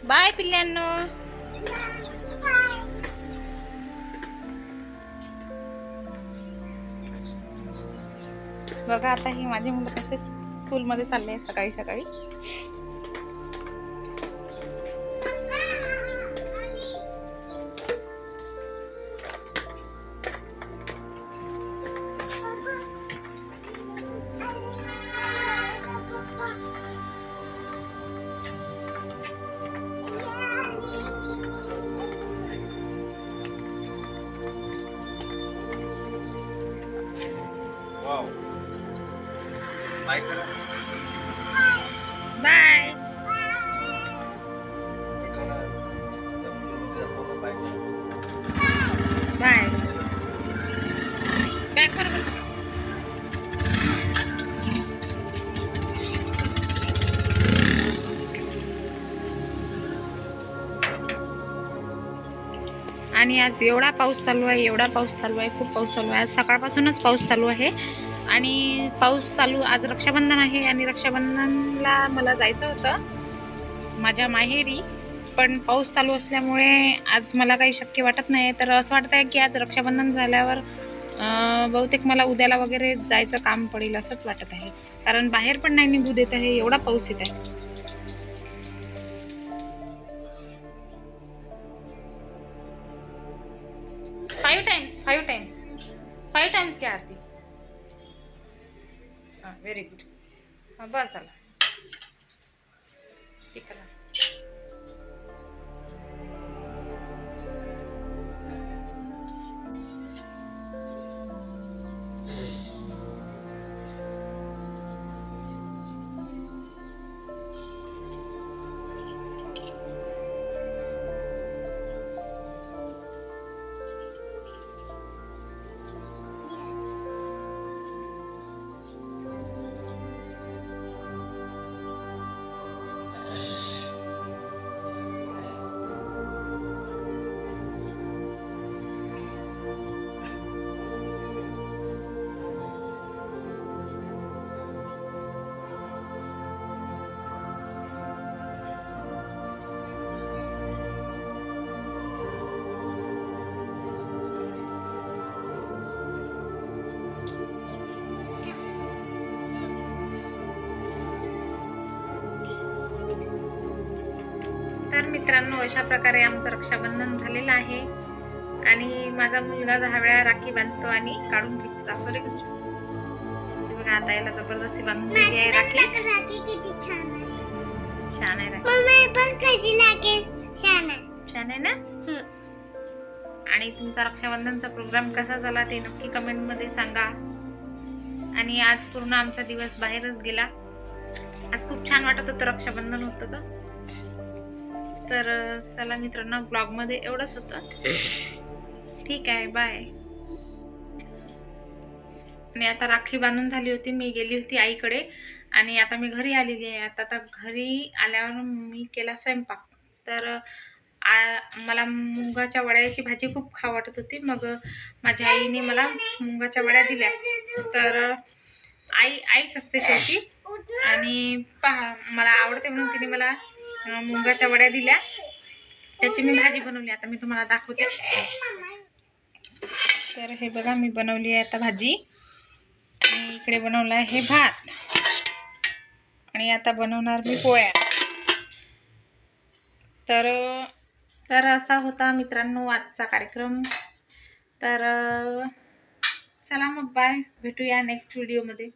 Bye पिल्ल्यांनो. बघा आता ही माझी मुलं कसे स्कूलमध्ये चालले सकाळी सकाळी. वाव. बाय करा. बाय. बाय. बॅक कर. आणि आज एवढा पाऊस चालू आहे, एवढा पाऊस चालू आहे, खूप पाऊस चालू आहे. आज सकाळपासूनच पाऊस चालू आहे. आणि पाऊस चालू, आज रक्षाबंधन आहे आणि रक्षाबंधनला मला जायचं होतं माझ्या माहेरी, पण पाऊस चालू असल्यामुळे आज मला काही शक्य वाटत नाही. तर असं वाटत आहे की आज रक्षाबंधन झाल्यावर बहुतेक मला उद्याला वगैरे जायचं काम पडेल असंच वाटत आहे, कारण बाहेर पण नाही निघू देत आहे, एवढा पाऊस येत आहे. फाइव टाइम्स घ्या आरती. हां, व्हेरी गुड. हां, बस झालं. ठीक आहे. तर मित्रांनो, अशा प्रकारे आमचं रक्षाबंधन झालेलं आहे आणि माझा मुलगा 10 वेळा राखी बांधतो आणि काढून घेतो. दाखवले बघा, आता याला जबरदस्ती बांधून दिली आहे राखी. किती छान आहे. छान आहे राखी. छान आहे ना. आणि तुमचा रक्षाबंधनचा प्रोग्राम कसा झाला ते नक्की कमेंट मध्ये सांगा. आणि आज पूर्ण आमचा दिवस बाहेरच गेला. आज खूप छान वाटत होतं, रक्षाबंधन होतं तर चला मित्रांनो, ब्लॉग मध्ये एवढंच होतं. ठीक आहे, बाय. आणि आता राखी बांधून झाली होती, मी गेली होती आईकडे आणि आता मी घरी आलेली आहे. आता घरी आल्यावर मी केला स्वयंपाक. तर मला मुंगाच्या वड्याची भाजी खूप खाऊ वाटत होती. मग माझ्या आईने मला मुंगाच्या वड्या दिल्या. तर आईच असते शेवटी, आणि पहा मला आवडते म्हणून तिने मला मुंगाच्या वड्या दिल्या. त्याची मी भाजी बनवली. आता मी तुम्हाला दाखवते. तर हे बघा, मी बनवली आहे आता भाजी आणि इकडे बनवला आहे भात आणि आता बनवणार मी पोळ्या. तर असा होता मित्रांनो आजचा कार्यक्रम. तर चला मग बाय, भेटूया नेक्स्ट व्हिडिओमध्ये.